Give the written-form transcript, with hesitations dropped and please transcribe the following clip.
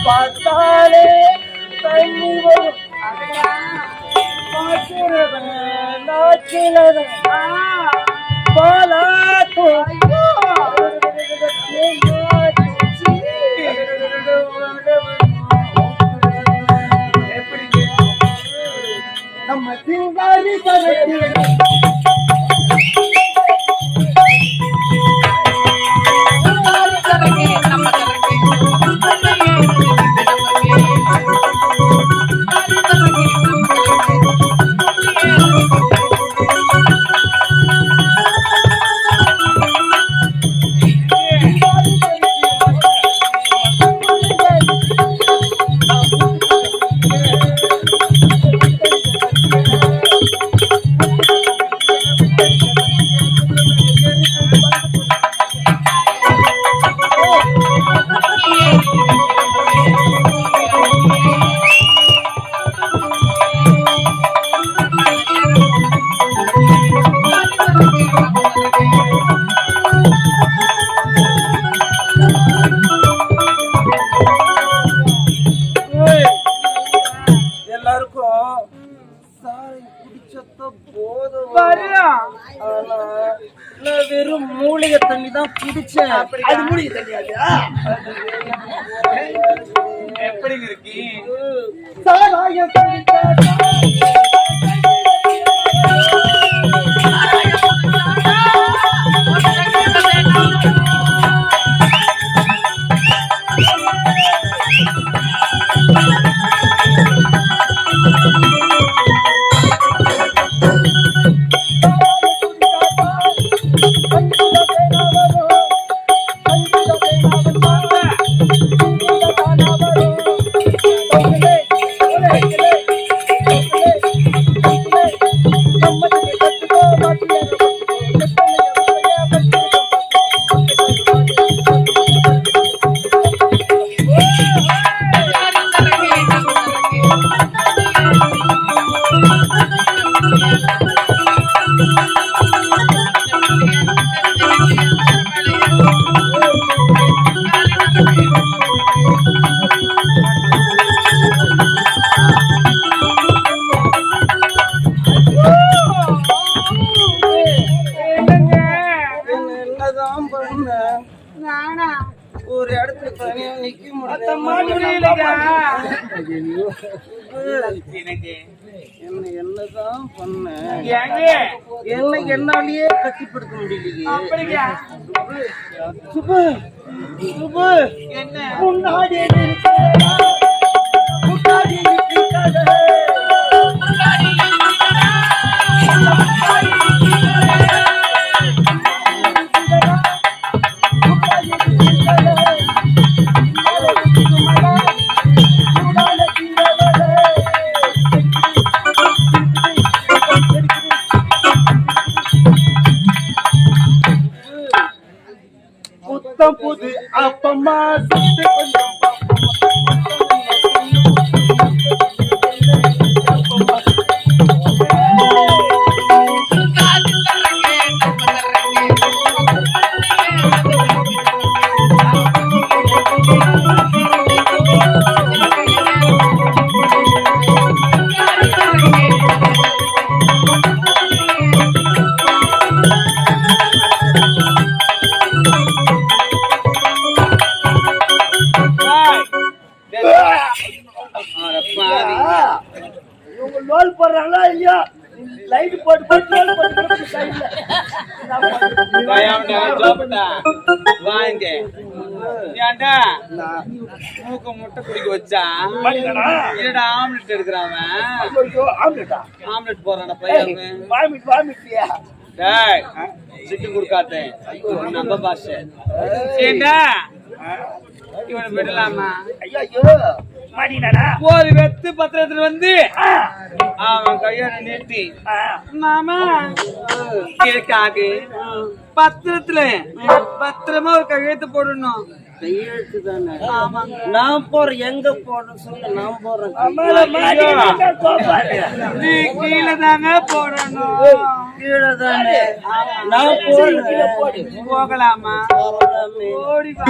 பார்த்தாலே தண்ணி வரும் நம்ம சிங்காரி வெறும் மூலிகை தண்ணி தான் குடிச்சேன். அது மூலிகை தண்ணியா? எப்படி இருக்கு? ஒரு இடத்துல தனியா நிக்க என்னதான் பண்ண என்னாலேயே கட்டிப்படுத்த முடியலையே. சுபு சுபு என்ன முன்னாடி புது அப்பம்மா லோல் போடுறாங்களா இல்லையா? லைட் போட்டு மூக்க முட்டை குடிக்க வச்சா ஆம்லெட் எடுக்கிறான். ஆம்லெட் போறான பையன் சிக்கன் கொடுக்காத்தேன் நம்ம பாஷை இவனை விடலாமா? ஒரு வெத்து பத்திரத்துல வந்து அவன் கையோட நீட்டி மாமா இருக்காது பத்திரத்துல பத்திரமா ஒரு கையெழுத்து போடணும். கையெழுத்து தானே. ஆமாங்க. நான் போறேன், எங்க போறேன்னு சொல்லு, நான் போறேன். நீ கீழே தாங்க போடணும். கீழே தானே நான் போறேன். போகலாமா? போகலாமே. ஓடி வா.